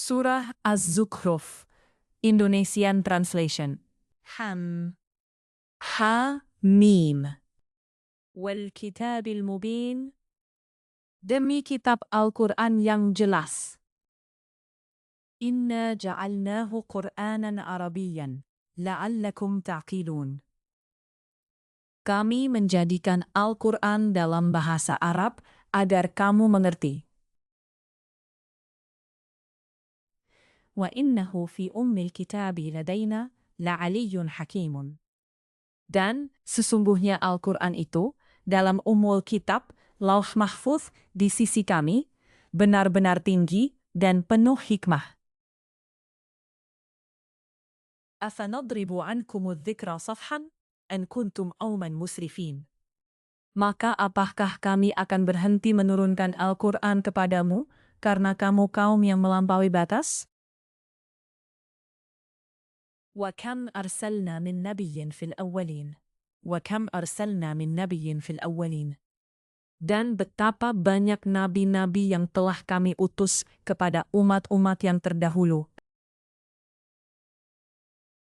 Surah Az-Zukhruf, Indonesian Translation. Ham. Ha-Mim. Wal kitabil mubin. Demi kitab Al-Quran yang jelas. Inna ja'alnahu Qur'anan Arabiyyan, la'allakum ta'qilun. Kami menjadikan Al-Quran dalam bahasa Arab agar kamu mengerti. Wa innahu fi ummil kitabi ladaina la'aliyyun hakimun. Dan sesungguhnya Al-Quran itu dalam Ummul Kitab, Lauh Mahfuz di sisi kami, benar-benar tinggi dan penuh hikmah. Afanadribu ankumudz dzikra safhan an kuntum qauman musrifin. Maka apakah kami akan berhenti menurunkan Al-Quran kepadamu karena kamu kaum yang melampaui batas? Wa kam arsalna min nabiyyin fil awwalin. Wa kam arsalna min nabiyyin fil awwalin. Dan betapa banyak nabi-nabi yang telah kami utus kepada umat-umat yang terdahulu.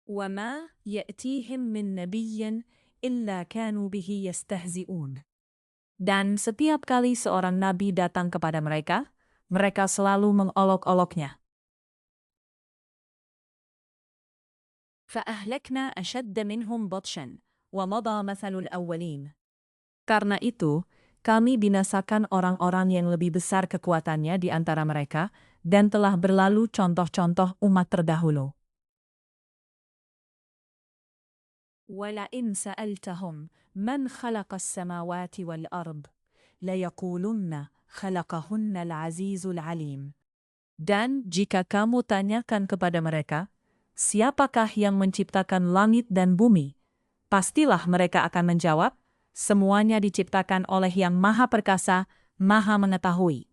Wa ma ya'tihim min nabiyyin illa kanu bihi yastahzi'un. Dan setiap kali seorang nabi datang kepada mereka, mereka selalu mengolok-oloknya. فَأَهْلَكْنَا أَشَدَّ مِنْهُمْ بَطْشًا وَمَضَى مَثَلُ الْأَوَّلِينَ. Karena itu, kami binasakan orang-orang yang lebih besar kekuatannya di antara mereka, dan telah berlalu contoh-contoh umat terdahulu. وَلَئِنْ سَأَلْتَهُمْ مَنْ خَلَقَ السَّمَاوَاتِ وَالْأَرْضِ لَيَقُولُنَّ خَلَقَهُنَّ الْعَزِيزُ الْعَلِيمُ. Dan jika kamu tanyakan kepada mereka, siapakah yang menciptakan langit dan bumi? Pastilah mereka akan menjawab, semuanya diciptakan oleh Yang Maha Perkasa, Maha Mengetahui.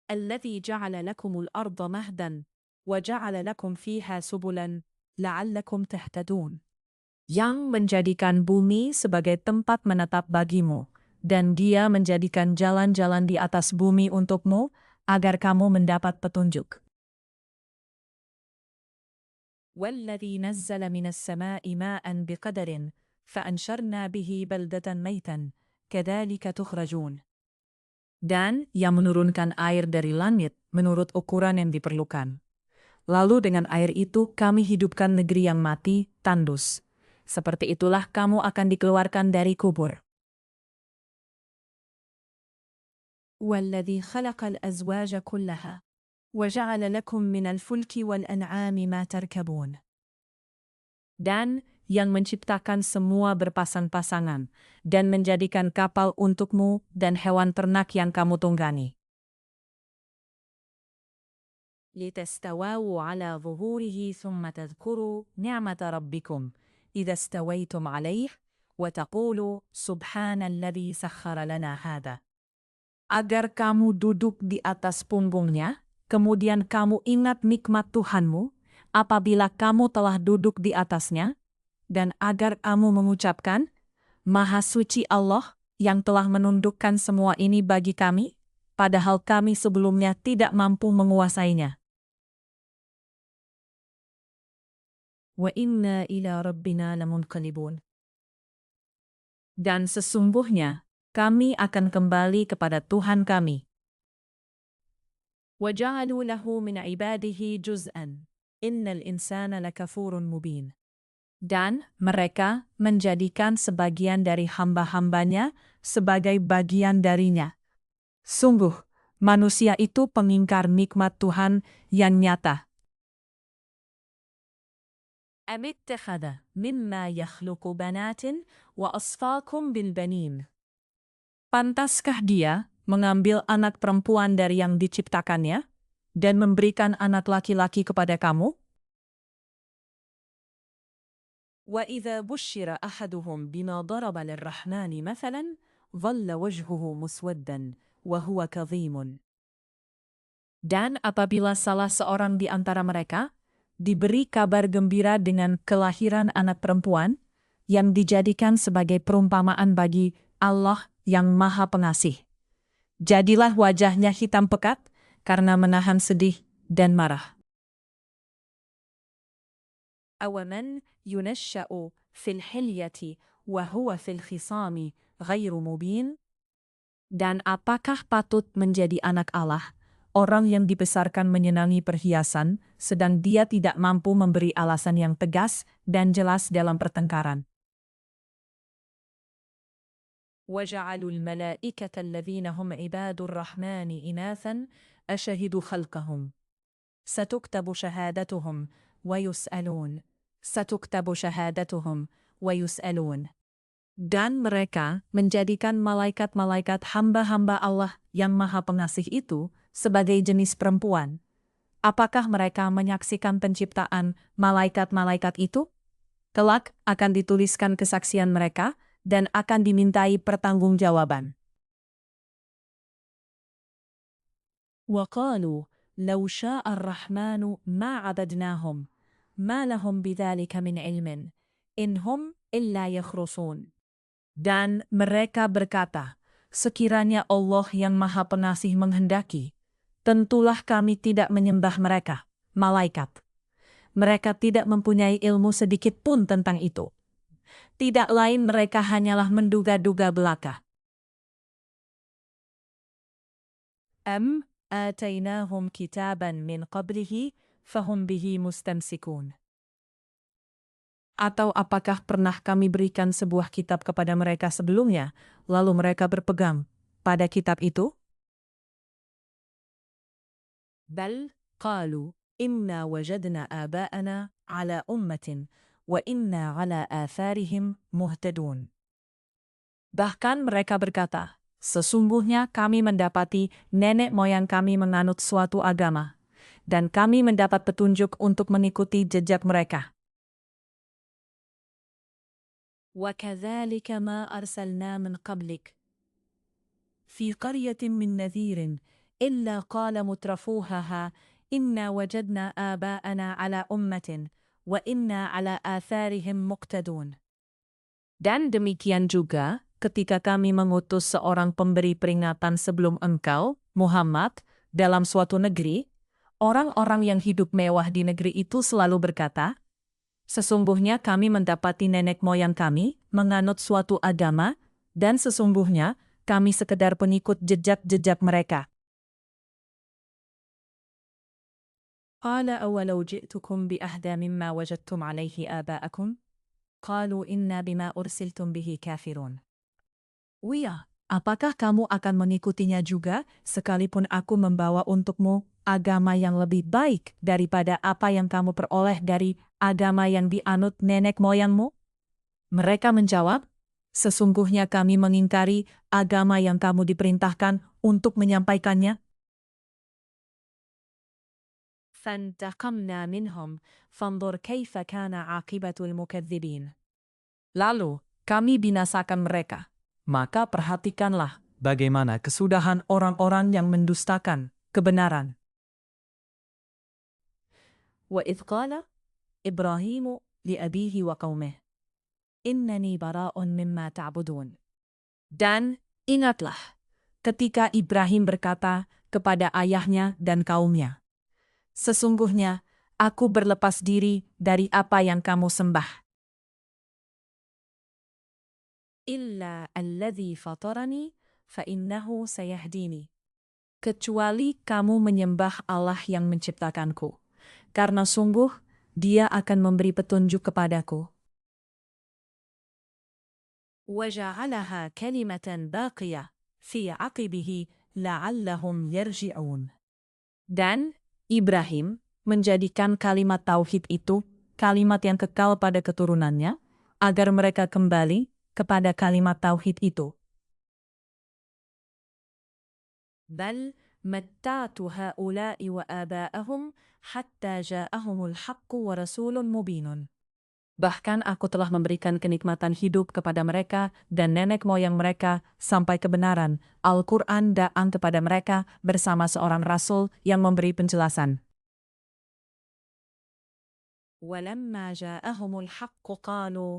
Alladzi ja'ala lakumul arda mahdan, wa ja'ala lakum fiha subulan, la'allakum tahtadun. Yang menjadikan bumi sebagai tempat menetap bagimu, dan Dia menjadikan jalan-jalan di atas bumi untukmu, agar kamu mendapat petunjuk. وَالَّذِي نَزَّلَ مِنَ السَّمَاءِ مَاءً بِقَدَرٍ فَأَنْشَرْنَا بِهِ بَلْدَةً مَيْتًا كَذَلِكَ تُخْرَجُونَ. Dan yang menurunkan air dari langit menurut ukuran yang diperlukan. Lalu dengan air itu kami hidupkan negeri yang mati, tandus. Seperti itulah kamu akan dikeluarkan dari kubur. وَالَّذِي خَلَقَ الْأَزْوَاجَ كُلَّهَا وَجَعَلَ لَكُم مِّنَ الْفُلْكِ وَالْأَنْعَامِ مَا تَرْكَبُونَ. Dan yang menciptakan semua berpasang-pasangan, dan menjadikan kapal untukmu dan hewan ternak yang kamu tunggani. لِتَسْتَوَوْا عَلَى ظُهُورِهِ ثُمَّ تَذْكُرُوا نِعْمَةَ رَبِّكُمْ إِذَا اسْتَوَيْتُمْ عَلَيْهِ وَتَقُولُوا سُبْحَانَ الَّذِي سَخَّرَ لَنَا هَذَا. Agar kamu duduk di atas punggungnya, kemudian kamu ingat nikmat Tuhanmu apabila kamu telah duduk di atasnya, dan agar kamu mengucapkan, Maha Suci Allah yang telah menundukkan semua ini bagi kami, padahal kami sebelumnya tidak mampu menguasainya. Wa inna ila rabbina lamunqalibun. Dan sesungguhnya, kami akan kembali kepada Tuhan kami. وَجَعَلُوا لَهُ مِنْ عِبَادِهِ جُزْءًا إِنَّ الْإِنسَانَ لَكَفُورٌ مُبِينٌ. Dan mereka menjadikan sebagian dari hamba-hambanya sebagai bagian darinya. Sungguh, manusia itu pengingkar nikmat Tuhan yang nyata. أَمِ اتَّخَذَ مِمَّا يَخْلُقُ بَنَاتٍ وَأَصْفَاكُمْ بِالْبَنِينَ. Pantaskah dia mengambil anak perempuan dari yang diciptakannya dan memberikan anak laki-laki kepada kamu? وَإِذَا بُشِّرَ أَحَدُهُمْ بِمَا ضَرَبَ لِلرَّحْمَنِ مَثَلًا ظَلَّ وَجْهُهُ مُسْوَدًّا وَهُوَ كَظِيمٌ. Dan apabila salah seorang di antara mereka diberi kabar gembira dengan kelahiran anak perempuan yang dijadikan sebagai perumpamaan bagi Allah yang Maha Pengasih, jadilah wajahnya hitam pekat karena menahan sedih dan marah. أَوَمَنْ يُنَشَّأُ فِي الْحِلْيَةِ وَهُوَ فِي الْخِصَامِ غَيْرُ مُبِينٍ. Dan apakah patut menjadi anak Allah, orang yang dibesarkan menyenangi perhiasan, sedang dia tidak mampu memberi alasan yang tegas dan jelas dalam pertengkaran. وَجَعَلُوا الْمَلَائِكَةَ الَّذِينَ هُمْ عِبَادُ الرَّحْمَنِ إِنَاثًا أَشَهِدُوا خَلْقَهُمْ سَتُكْتَبُ شَهَادَتُهُمْ وَيُسْأَلُونَ سَتُكْتَبُ شَهَادَتُهُمْ وَيُسْأَلُونَ. Dan mereka menjadikan malaikat-malaikat hamba-hamba Allah yang Maha Pengasih itu sebagai jenis perempuan. Apakah mereka menyaksikan penciptaan malaikat-malaikat itu? Kelak akan dituliskan kesaksian mereka dan akan dimintai pertanggungjawaban. وَقَالُوا لَوْ شَاءَ الرَّحْمَنُ مَا عَبَدْنَاهُمْ مَا لَهُمْ بِذَلِكَ مِنْ عِلْمٍ إِنْ هُمْ إِلَّا يَخْرُصُونَ. Dan mereka berkata, sekiranya Allah yang Maha Pengasih menghendaki, tentulah kami tidak menyembah mereka, malaikat. Mereka tidak mempunyai ilmu sedikit pun tentang itu. Tidak lain mereka hanyalah menduga-duga belaka. Am atainahum kitaban min qablihi fahum bihi mustamsikun. Atau apakah pernah kami berikan sebuah kitab kepada mereka sebelumnya, lalu mereka berpegang pada kitab itu? Bal qalu inna wajadna aba'ana ala ummatin wa inna ala atharihim muhtadun. Bahkan mereka berkata, sesungguhnya kami mendapati nenek moyang kami menganut suatu agama, dan kami mendapat petunjuk untuk mengikuti jejak mereka. وَكَذَلِكَ مَا أَرْسَلْنَا مِنْ قَبْلِكَ فِي قَرْيَةٍ مِّن نَذِيرٍ إِلَّا قَالَ مُتْرَفُوهَا إِنَّا وَجَدْنَا آبَاءَنَا عَلَى أُمَّةٍ وَإِنَّا عَلَى آثَارِهِمْ مُقْتَدُونَ. Dan demikian juga ketika kami mengutus seorang pemberi peringatan sebelum engkau, Muhammad, dalam suatu negeri, orang-orang yang hidup mewah di negeri itu selalu berkata, sesungguhnya kami mendapati nenek moyang kami menganut suatu agama, dan sesungguhnya kami sekedar pengikut jejak-jejak mereka. Qala awalau ji'tukum bi ahda mimma wajadtum alaihi aba'akum? Qalu inna bima ursiltum bihi kafirun. Wia, apakah kamu akan mengikutinya juga, sekalipun aku membawa untukmu agama yang lebih baik daripada apa yang kamu peroleh dari agama yang dianut nenek moyangmu? Mereka menjawab, sesungguhnya kami mengingkari agama yang kamu diperintahkan untuk menyampaikannya. فَانْتَقَمْنَا مِنْهُمْ فَانْظُرْ كَيْفَ كَانَ عَاقِبَةُ الْمُكَذِّبِينَ. Lalu kami binasakan mereka. Maka perhatikanlah bagaimana kesudahan orang-orang yang mendustakan kebenaran. وَإِذْ قَالَ إِبْرَاهِيمُ لِأَبِيهِ وَقَوْمِهِ إِنَّنِي بَرَاءٌ مِّمَّا تَعْبُدُونَ. Dan ingatlah ketika Ibrahim berkata kepada ayahnya dan kaumnya, sesungguhnya aku berlepas diri dari apa yang kamu sembah. Illa alladhi fatarani fa innahu sayahdini. Kecuali kamu menyembah Allah yang menciptakanku, karena sungguh Dia akan memberi petunjuk kepadaku. وَجَعَلَهَا كَلِمَةً بَاقِيَةً فِي عَقِبِهِ لَعَلَّهُمْ يَرْجِعُونَ. Dan Ibrahim menjadikan kalimat tauhid itu kalimat yang kekal pada keturunannya, agar mereka kembali kepada kalimat tauhid itu. Bal matta'tu ha'ula'i wa aba'ahum hatta ja'ahumul haqqu wa rasulun mubinun. Bahkan aku telah memberikan kenikmatan hidup kepada mereka dan nenek moyang mereka sampai kebenaran Al-Quran datang kepada mereka bersama seorang rasul yang memberi penjelasan. وَلَمَّا جَاءَهُمُ الْحَقُّ قَالُوا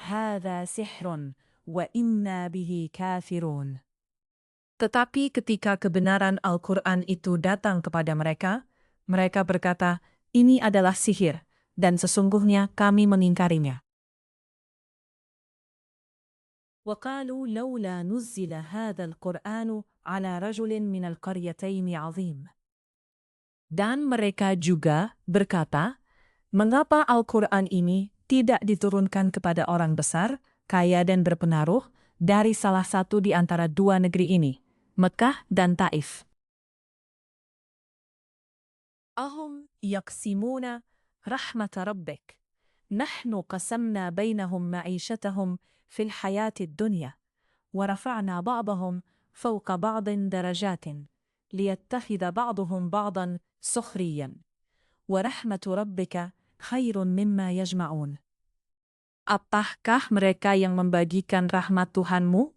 هَذَا سِحْرٌ وَإِنَّا بِهِ كَافِرُونَ. Tetapi ketika kebenaran Al-Quran itu datang kepada mereka, mereka berkata, ini adalah sihir, dan sesungguhnya kami mengingkarinya. وَقَالُوا لَوْلَا نُزِّلَ هَذَا الْقُرْآنُ عَلَى رَجُلٍ مِنَ الْقَرْيَتَيْنِ عَظِيمٍ. Dan mereka juga berkata, mengapa Al-Quran ini tidak diturunkan kepada orang besar, kaya dan berpengaruh, dari salah satu di antara dua negeri ini, Mekah dan Taif. Ahum yaqsimuna rahmata rabbik. Nahnu qasamna bainahum ma'ishatahum fil hayatid dunya. ورفعنا بعضهم فوق بعض درجات ليتخذ بعضهم بعضا سخريا ورحمة ربك خير مما يجمعون. Apakah mereka yang membagikan rahmat Tuhanmu?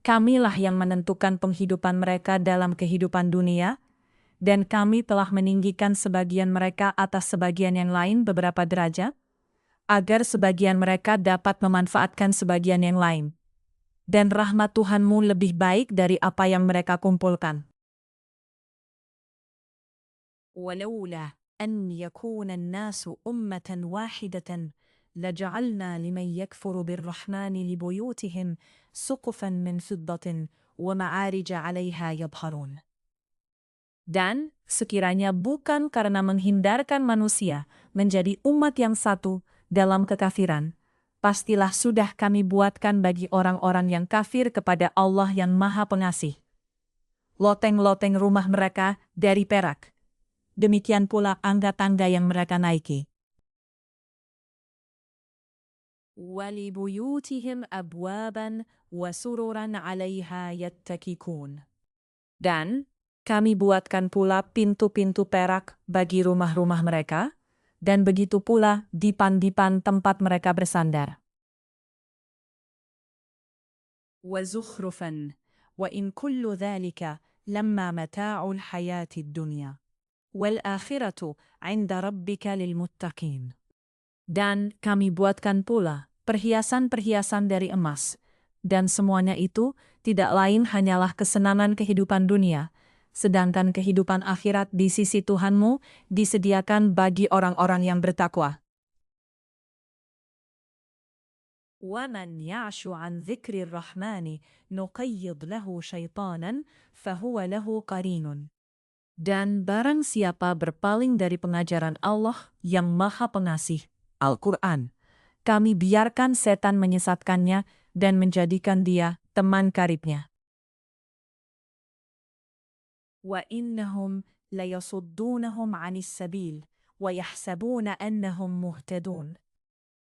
Kamilah yang menentukan penghidupan mereka dalam kehidupan dunia, dan kami telah meninggikan sebagian mereka atas sebagian yang lain beberapa derajat, agar sebagian mereka dapat memanfaatkan sebagian yang lain. Dan rahmat Tuhanmu lebih baik dari apa yang mereka kumpulkan. وَلَوْلَا أَنْ يَكُونَ النَّاسُ أُمَّةً وَاحِدَةً لَجَعَلْنَا لِمَنْ يَكْفُرُ بِالرَّحْمَنِ لِبُيُوتِهِمْ سُقُفًا مِنْ فِضَّةٍ وَمَعَارِجَ عَلَيْهَا يَظْهَرُونَ. Dan sekiranya bukan karena menghindarkan manusia menjadi umat yang satu dalam kekafiran, pastilah sudah kami buatkan bagi orang-orang yang kafir kepada Allah yang Maha Pengasih loteng-loteng rumah mereka dari perak. Demikian pula tangga-tangga yang mereka naiki. وَلِبُيُوتِهِمْ أَبْوَابًا وَسُرُرًا عَلَيْهَا يَتَّكِئُونَ. Dan kami buatkan pula pintu-pintu perak bagi rumah-rumah mereka, dan begitu pula dipan-dipan tempat mereka bersandar. وَزُخْرُفًا وَإِنْ كُلُّ ذَلِكَ لَمَّا مَتَاعُ الْحَيَاةِ الدُّنْيَا وَالْآخِرَةُ عِنْدَ رَبِّكَ لِلْمُتَّقِينَ. Dan kami buatkan pula perhiasan-perhiasan dari emas, dan semuanya itu tidak lain hanyalah kesenangan kehidupan dunia, sedangkan kehidupan akhirat di sisi Tuhanmu disediakan bagi orang-orang yang bertakwa. وَمَنْ يَعْشُ عَنْ ذِكْرِ الرَّحْمَنِ نُقَيِّضْ لَهُ شَيْطَانًا فَهُوَ لَهُ قَرِينٌ. Dan barang siapa berpaling dari pengajaran Allah yang Maha Pengasih, Al-Quran, kami biarkan setan menyesatkannya dan menjadikan dia teman karibnya. وَإِنَّهُمْ لَيَصُدُّونَهُمْ عَنِ السَّبِيلِ وَيَحْسَبُونَ أَنَّهُمْ مُهْتَدُونَ.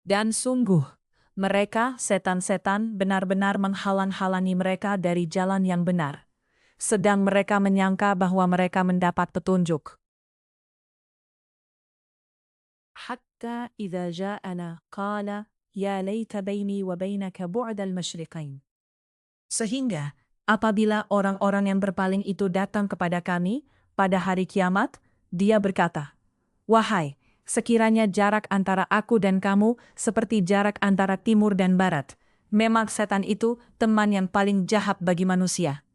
Dan sungguh, mereka, setan-setan, benar-benar menghalang-halangi mereka dari jalan yang benar, sedang mereka menyangka bahwa mereka mendapat petunjuk. Hatta idza ja'ana qala ya laita baini wa bainaka bu'dal masyriqain. Sehingga apabila orang-orang yang berpaling itu datang kepada kami pada hari kiamat, dia berkata, wahai, sekiranya jarak antara aku dan kamu seperti jarak antara timur dan barat, memang setan itu teman yang paling jahat bagi manusia.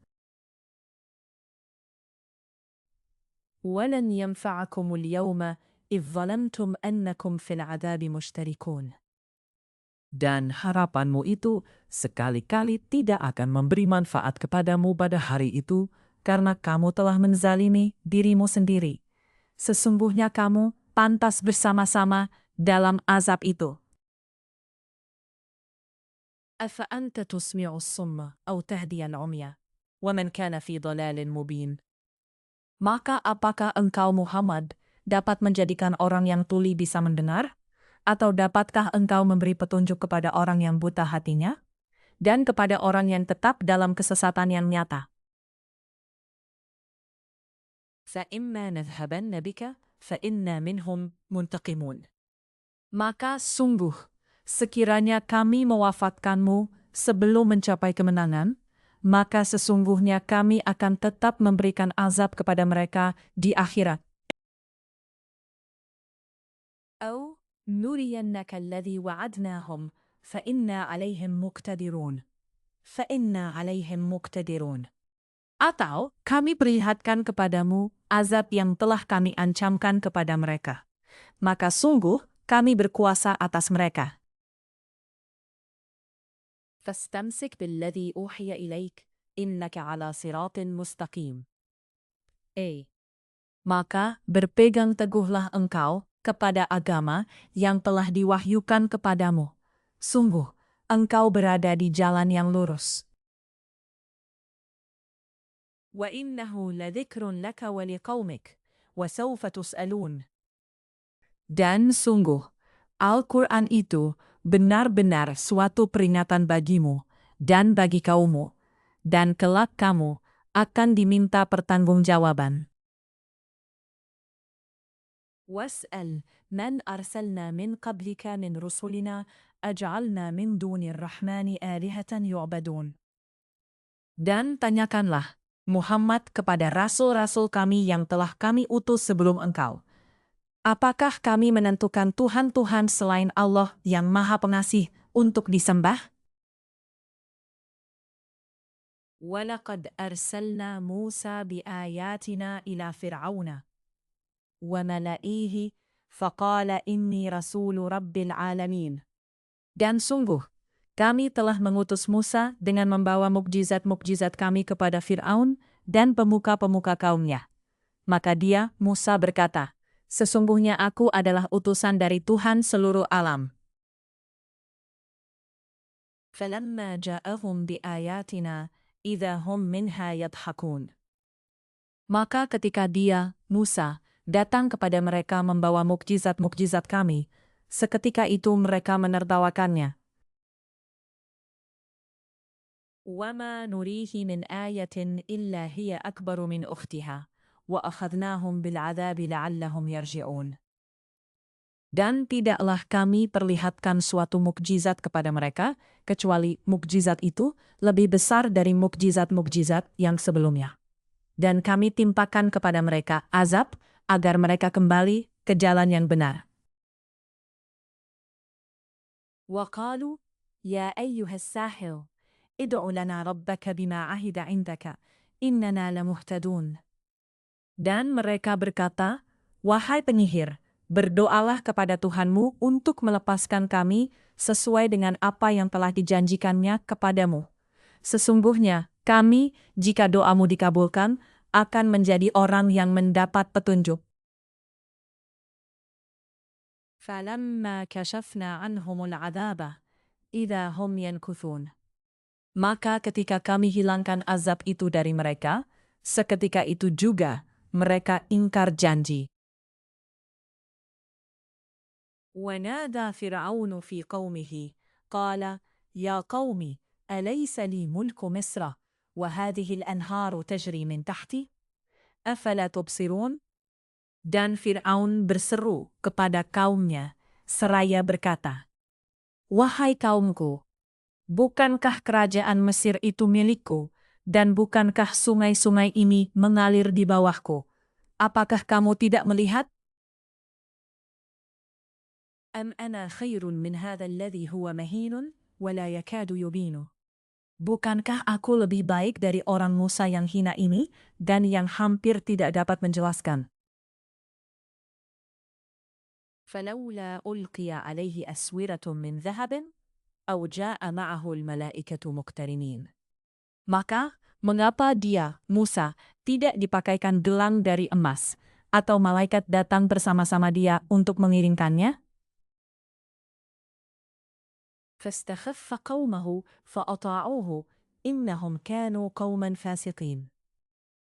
وَلَنْ يَنْفَعَكُمُ الْيَوْمَ إِذْ ظَلَمْتُمْ أَنَّكُمْ فِي الْعَذَابِ مُشْتَرِكُونَ. Dan harapanmu itu sekali-kali tidak akan memberi manfaat kepadamu pada hari itu, karena kamu telah menzalimi dirimu sendiri. Sesungguhnya kamu pantas bersama-sama dalam azab itu. أَفَأَنْتَ تُسْمِعُ الصُّمَّ أَوْ تَهْدِيَ الْعُمْيَ وَمَنْ كَانَ فِي ضَلَالٍ مُبِينٍ. Maka apakah engkau Muhammad dapat menjadikan orang yang tuli bisa mendengar? Atau dapatkah engkau memberi petunjuk kepada orang yang buta hatinya? Dan kepada orang yang tetap dalam kesesatan yang nyata? فَإِمَّا نَذْهَبَنَّ بِكَ فَإِنَّا مِنْهُمْ مُنْتَقِمُونَ. Maka sungguh, sekiranya kami mewafatkanmu sebelum mencapai kemenangan, maka sesungguhnya kami akan tetap memberikan azab kepada mereka di akhirat. أَوْ نُرِيَنَّكَ الَّذِي وَعَدْنَاهُمْ فَإِنَّا عَلَيْهِمْ مُقْتَدِرُونَ. Atau kami perlihatkan kepadamu azab yang telah kami ancamkan kepada mereka. Maka sungguh kami berkuasa atas mereka. Fastamsik billadhi uhiya ilaik, innaka ala siratin mustaqim. Maka berpegang teguhlah engkau kepada agama yang telah diwahyukan kepadamu. Sungguh, engkau berada di jalan yang lurus. Wa innahu ladhikrun laka wa liqaumik, wa sawfa tus'alun. Dan sungguh, Al-Quran itu benar-benar suatu peringatan bagimu dan bagi kaummu, dan kelak kamu akan diminta pertanggungjawaban. Was'al man arsalna min qablika min rusulina aj'alna min dunir rahmani alihatan yu'badun. Dan tanyakanlah, Muhammad, kepada rasul-rasul kami yang telah kami utus sebelum engkau. Apakah kami menentukan Tuhan-Tuhan selain Allah yang Maha Pengasih untuk disembah? وَلَقَدْ أَرْسَلْنَا مُوسَى بِآيَاتِنَا إِلَى فِرْعَوْنَ وَمَلَئِهِ فَقَالَ إِنِّي رَسُولُ رَبِّ الْعَالَمِينَ. Dan sungguh, kami telah mengutus Musa dengan membawa mukjizat-mukjizat kami kepada Fir'aun dan pemuka-pemuka kaumnya. Maka dia, Musa, berkata, sesungguhnya aku adalah utusan dari Tuhan seluruh alam. فَلَمَّا جَاءَهُمْ بِآيَاتِنَا إِذَا هُمْ مِنْهَا يَضْحَكُونَ. Maka ketika dia, Musa, datang kepada mereka membawa mukjizat-mukjizat kami, seketika itu mereka menertawakannya. وَمَا نُرِيهِ مِنْ آيَةٍ إِلَّا هِيَ أَكْبَرُ مِنْ أُخْتِهَا وَأَخَذْنَاهُمْ بِالْعَذَابِ لَعَلَّهُمْ يَرْجِعُونَ. Dan tidaklah kami perlihatkan suatu mukjizat kepada mereka, kecuali mukjizat itu lebih besar dari mukjizat-mukjizat yang sebelumnya. Dan kami timpakan kepada mereka azab, agar mereka kembali ke jalan yang benar. وَقَالُوا يَا أَيُّهَا السَّاحِرُ ادْعُ لَنَا رَبَّكَ بِمَا عَهِدَ عِندَكَ إِنَّنَا لَمُهْتَدُونَ. Dan mereka berkata, wahai penyihir, berdoalah kepada Tuhanmu untuk melepaskan kami sesuai dengan apa yang telah dijanjikannya kepadamu. Sesungguhnya kami, jika doamu dikabulkan, akan menjadi orang yang mendapat petunjuk. فَلَمَّا كَشَفْنَا عَنْهُمُ الْعَذَابَ إِذَا هُمْ يَنْكُثُونَ. Maka ketika kami hilangkan azab itu dari mereka, seketika itu juga mereka ingkar janji. وَنَادَى فِرْعَوْنُ فِي قَوْمِهِ قَالَ يَا قَوْمِ أَلَيْسَ لِي مُلْكُ مِصْرَ وَهَذِهِ الْأَنْهَارُ تَجْرِي مِنْ تَحْتِي أَفَلَا تُبْصِرُونَ. Dan Fir'aun berseru kepada kaumnya, seraya berkata, wahai kaumku, bukankah kerajaan Mesir itu milikku, dan bukankah sungai-sungai ini mengalir di bawahku? Apakah kamu tidak melihat? Am ana khairun min hadha alladhi huwa mahinun, wa la yakadu yubinu. Bukankah aku lebih baik dari orang Musa yang hina ini, dan yang hampir tidak dapat menjelaskan? فَلَوْلَا أُلْقِيَ عَلَيْهِ أَسْوِرَةٌ مِّنْ ذَهَبٍ أَوْ جَاءَ مَعَهُ الْمَلَائِكَةُ مُقْتَرِنِينَ. Maka, mengapa dia, Musa, tidak dipakaikan gelang dari emas, atau malaikat datang bersama-sama dia untuk mengiringkannya? فَاسْتَخَفَّ قَوْمَهُ فَأَطَاعُوهُ إِنَّهُمْ كَانُوا قَوْمًا فَاسِقِينَ.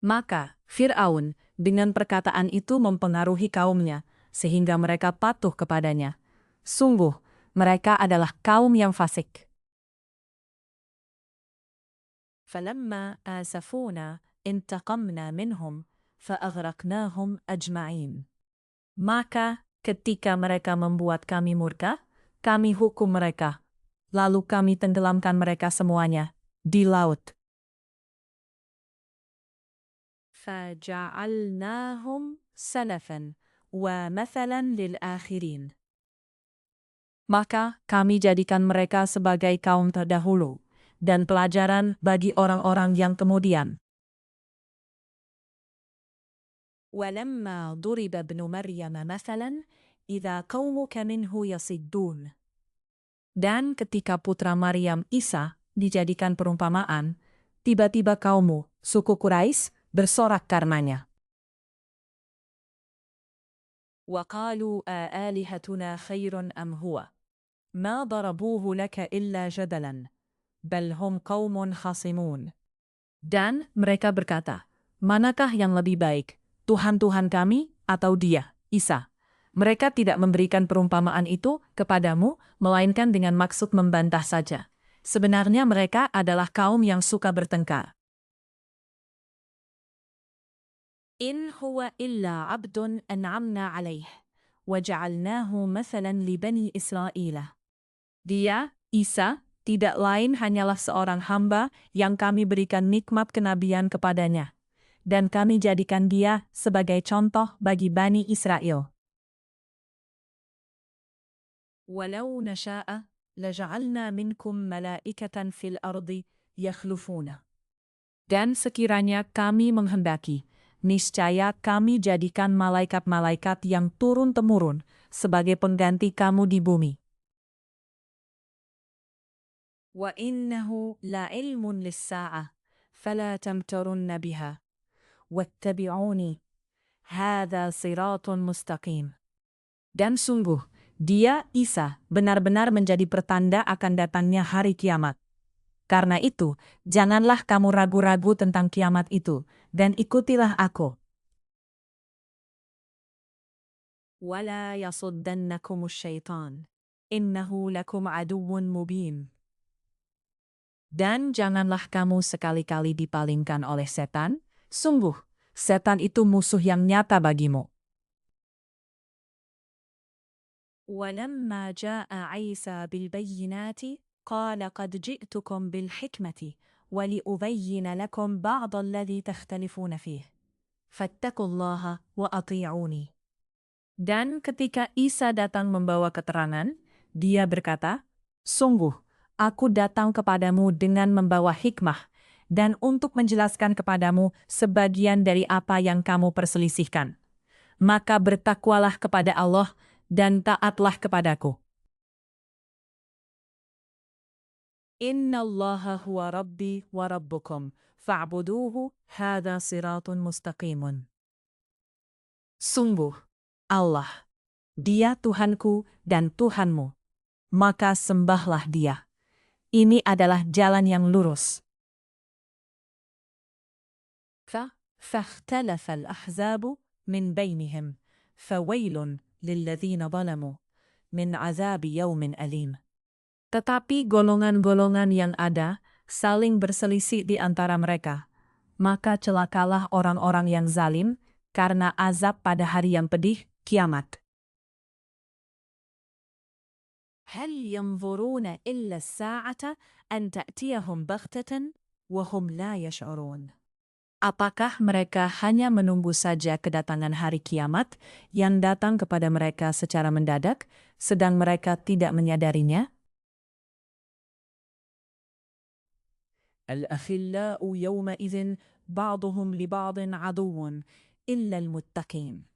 Maka, Fir'aun dengan perkataan itu mempengaruhi kaumnya, sehingga mereka patuh kepadanya. Sungguh, mereka adalah kaum yang fasik. فَلَمَّا آسَفُونَا انْتَقَمْنَا مِنْهُمْ فَأَغْرَقْنَاهُمْ أَجْمَعِينَ. Maka, ketika mereka membuat kami murka, kami hukum mereka, lalu kami tenggelamkan mereka semuanya di laut. فَجَعَلْنَاهُمْ سَلَفًا وَمَثَلًا لِلْآخِرِينَ. Maka kami jadikan mereka sebagai kaum terdahulu, dan pelajaran bagi orang-orang yang kemudian. ولما ضرب ابن مريم مثلا إذا قومك منه يصدون. Dan ketika putra Maryam Isa dijadikan perumpamaan, tiba-tiba kaummu, suku Quraisy, bersorak karenanya. وقالوا آلهتنا خير أم هو ما ضربوه لك إلا جدلا بل هم قوم خاصمون. Dan mereka berkata, manakah yang lebih baik, Tuhan-Tuhan kami atau dia, Isa? Mereka tidak memberikan perumpamaan itu kepadamu, melainkan dengan maksud membantah saja. Sebenarnya mereka adalah kaum yang suka bertengkar. إن هو إلا عبد أنعمنا عليه وجعلناه مثلا لبني إسرائيل. Dia, Isa, tidak lain hanyalah seorang hamba yang kami berikan nikmat kenabian kepadanya, dan kami jadikan dia sebagai contoh bagi Bani Israel. Walau nasha'a laja'alna minkum malaikatan fil ardi yakhlufuna. Dan sekiranya kami menghendaki, niscaya kami jadikan malaikat-malaikat yang turun-temurun sebagai pengganti kamu di bumi. Wa innahu la ilmun lis-sa'ah fala tamtarunna biha wattabi'uni hadza siratun mustaqim. Dan sungguh, dia, Isa, benar-benar menjadi pertanda akan datangnya hari kiamat. Karena itu, janganlah kamu ragu-ragu tentang kiamat itu, dan ikutilah aku. Wala yasuddannakumus syaitan, innahu lakum aduwwun mubin. Dan janganlah kamu sekali-kali dipalingkan oleh setan, sungguh, setan itu musuh yang nyata bagimu. Walamma ja'a Isa bilbayyinati قال قد جئتكم بالحكمة ولأبين لكم بعض الذي تختلفون فيه فاتقوا الله وأطيعوني. Dan ketika Isa datang membawa keterangan, dia berkata, sungguh, aku datang kepadamu dengan membawa hikmah dan untuk menjelaskan kepadamu sebagian dari apa yang kamu perselisihkan. Maka bertakwalah kepada Allah dan taatlah kepadaku. Inna Allaha huwa rabbi wa rabbukum, fa'buduhu, hadha siratun mustaqimun. Sungguh, Allah, dia Tuhanku dan Tuhanmu, maka sembahlah dia. Ini adalah jalan yang lurus. فاختلف الأحزاب من بينهم فويل للذين ظلموا من عذاب يوم أليم. Tetapi golongan-golongan yang ada saling berselisih di antara mereka. Maka celakalah orang-orang yang zalim karena azab pada hari yang pedih, kiamat. Hal yanzuruna illa as-sa'ata an ta'tiyahum baghtatan wa hum la yash'urun. Apakah mereka hanya menunggu saja kedatangan hari kiamat yang datang kepada mereka secara mendadak, sedang mereka tidak menyadarinya? الأخلاء يومئذ بعضهم لبعض عدو إلا المتقين.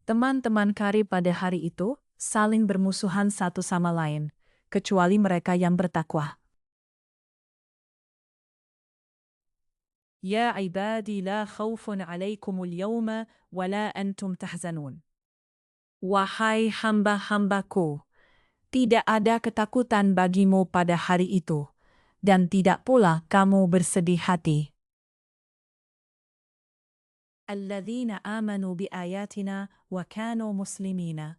Teman-teman karib pada hari itu saling bermusuhan satu sama lain, kecuali mereka yang bertakwa. Ya ibadi la khawfun alaikumul yawma wa la antum tahzanun. Wahai hamba-hambaku, tidak ada ketakutan bagimu pada hari itu, dan tidak pula kamu bersedih hati. Alladzina amanu biayatina wa kanu muslimina.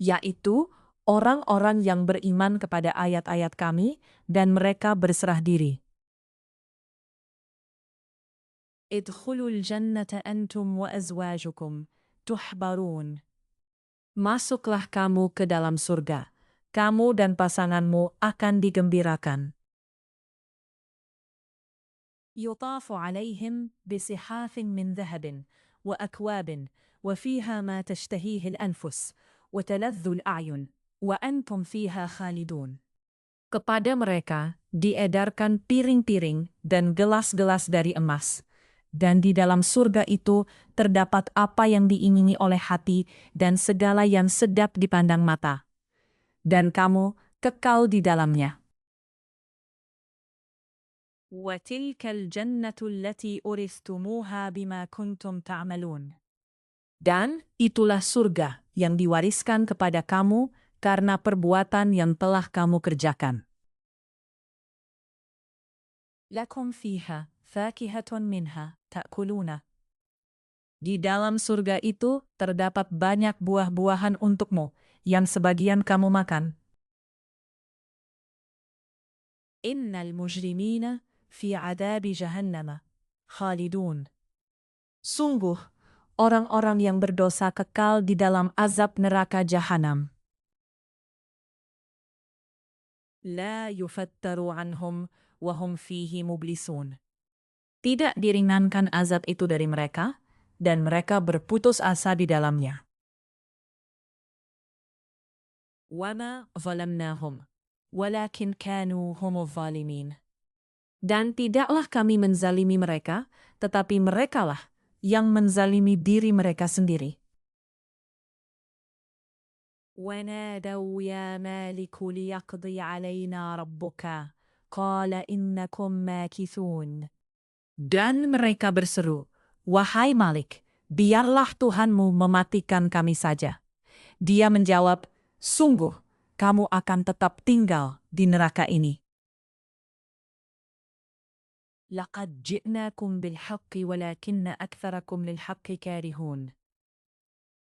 Yaitu orang-orang yang beriman kepada ayat-ayat kami dan mereka berserah diri. Idkhulul jannata antum wa azwajukum tuhbarun. Masuklah kamu ke dalam surga. Kamu dan pasanganmu akan digembirakan. Yutafu alaihim bisihafin min dhahabin wa akwabin wa fiha ma tashtahihi al-anfus wa taladhdhu al-a'yun wa antum fiha khalidun. Kepada mereka diedarkan piring-piring dan gelas-gelas dari emas, Dan di dalam surga itu terdapat apa yang diingini oleh hati dan segala yang sedap dipandang mata. Dan kamu kekal di dalamnya. وَتِلْكَ الْجَنَّةُ الَّتِي أُرِثْتُمُوهَا بِمَا كُنْتُمْ تَعْمَلُونَ. Dan itulah surga yang diwariskan kepada kamu karena perbuatan yang telah kamu kerjakan. Lakum fiha fakihatun minha ta'kuluna. Di dalam surga itu terdapat banyak buah-buahan untukmu yang sebagian kamu makan. Innal mujrimina fi adabi jahannama khalidun. Sungguh, orang-orang yang berdosa kekal di dalam azab neraka jahanam. La yufattaru anhum wahum fihi mublisun. Tidak diringankan azab itu dari mereka, dan mereka berputus asa di dalamnya. Wama zalamnahum, walakin kanu humuz zalimin. Dan tidaklah kami menzalimi mereka, tetapi merekalah yang menzalimi diri mereka sendiri. وَنَادَوْا يَا مَالِكُ لِيَقْضِيَ عَلَيْنَا رَبُّكَ قَالَ إِنَّكُمْ مَاكِثُونَ. Dan mereka berseru, "Wahai Malik, biarlah Tuhanmu mematikan kami saja." Dia menjawab, "Sungguh, kamu akan tetap tinggal di neraka ini." لَقَدْ جِئْنَاكُمْ بِالْحَقِّ وَلَكِنَّ أَكْثَرَكُمْ لِلْحَقِّ كَارِهُونَ.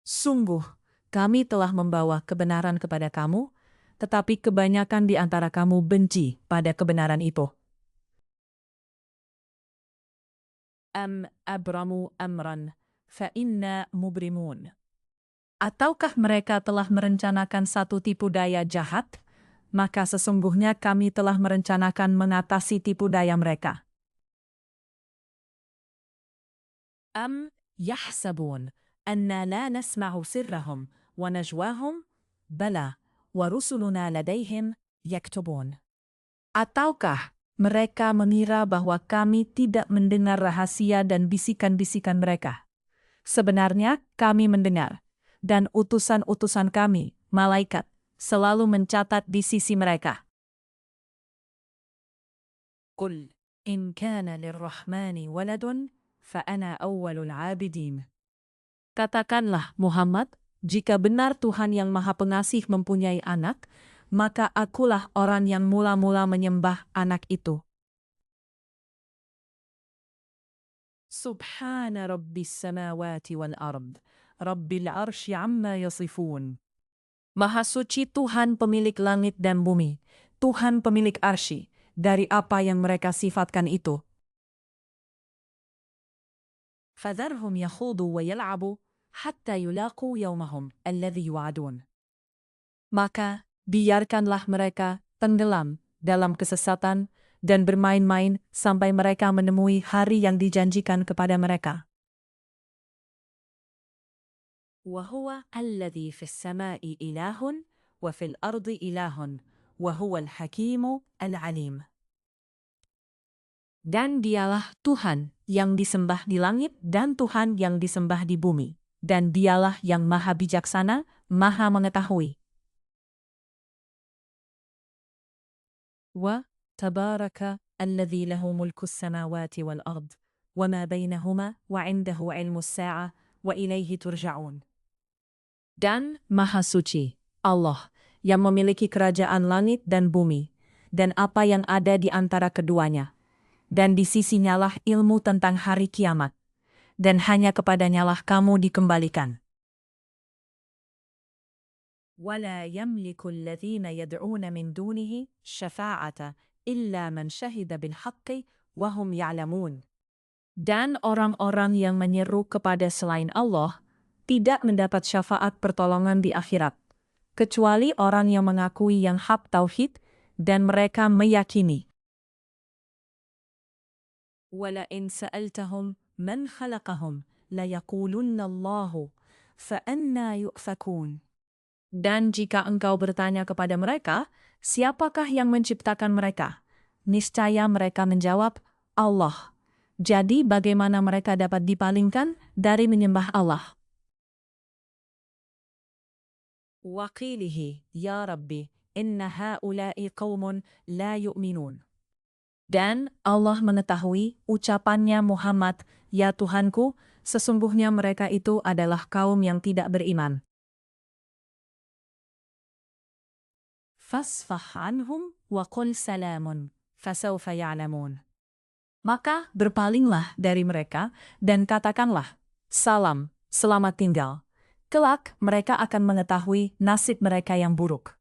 Sungguh, kami telah membawa kebenaran kepada kamu, tetapi kebanyakan di antara kamu benci pada kebenaran itu. Am abramu amran, fa inna mubrimun. Ataukah mereka telah merencanakan satu tipu daya jahat? Maka sesungguhnya kami telah merencanakan mengatasi tipu daya mereka. Am yahsabun anna la nasma'u sirrahum wa najwahum bala wa rusuluna ladaihim yaktubun. Ataukah mereka mengira bahwa kami tidak mendengar rahasia dan bisikan-bisikan mereka? Sebenarnya kami mendengar, dan utusan-utusan kami, malaikat, selalu mencatat di sisi mereka. Qul in kana lirrahmani waladun fa ana awwalul abidin. Katakanlah Muhammad, jika benar Tuhan yang Maha Pengasih mempunyai anak, maka akulah orang yang mula-mula menyembah anak itu. Subhana rabbis samawati wal ard, rabbil arsy amma yasifun. Maha suci Tuhan pemilik langit dan bumi, Tuhan pemilik arsy, dari apa yang mereka sifatkan itu. Fadharhum yakhudu wa yal'abu, hatta yulaqu yawmahum alladhi yu'adun. Maka, biarkanlah mereka tenggelam dalam kesesatan dan bermain-main sampai mereka menemui hari yang dijanjikan kepada mereka. وَهُوَ الَّذِي فِي السَّمَاءِ إِلَٰهٌ وَفِي الْأَرْضِ إِلَٰهٌ وَهُوَ الْحَكِيمُ الْعَلِيمُ. Dan dialah Tuhan yang disembah di langit dan Tuhan yang disembah di bumi. Dan dialah yang maha bijaksana, maha mengetahui. Wa tabaraka alladhi lahu mulku as-samawati wal ard wa ma bainahuma wa 'indahu 'ilmu as-sa'ah wa ilayhi turja'un. Dan maha suci Allah yang memiliki kerajaan langit dan bumi dan apa yang ada di antara keduanya. Dan di sisinyalah ilmu tentang hari kiamat, dan hanya kepadanyalah kamu dikembalikan. وَلَا يَمْلِكُ الَّذِينَ يَدْعُونَ مِنْ دُونِهِ شَفَاعَةً إِلَّا مَنْ شَهِدَ بِالْحَقِّ وَهُمْ يَعْلَمُونَ. Dan orang-orang yang menyeru kepada selain Allah tidak mendapat syafaat pertolongan di akhirat, kecuali orang yang mengakui yang hak tauhid dan mereka meyakini. وَلَئِنْ سَأَلْتَهُمْ مَنْ خَلَقَهُمْ لَيَقُولُنَّ اللَّهُ فَأَنَّى يُؤْفَكُونَ. Dan jika engkau bertanya kepada mereka, siapakah yang menciptakan mereka? Niscaya mereka menjawab, Allah. Jadi bagaimana mereka dapat dipalingkan dari menyembah Allah? Waqilihi, ya Rabbi, inna haula'i qaumun la yu'minun. Dan Allah mengetahui ucapannya Muhammad, ya Tuhanku, sesungguhnya mereka itu adalah kaum yang tidak beriman. Fasfah anhum wa qul salamun, fasawfa ya'lamun. Maka berpalinglah dari mereka dan katakanlah, salam, selamat tinggal. Kelak mereka akan mengetahui nasib mereka yang buruk.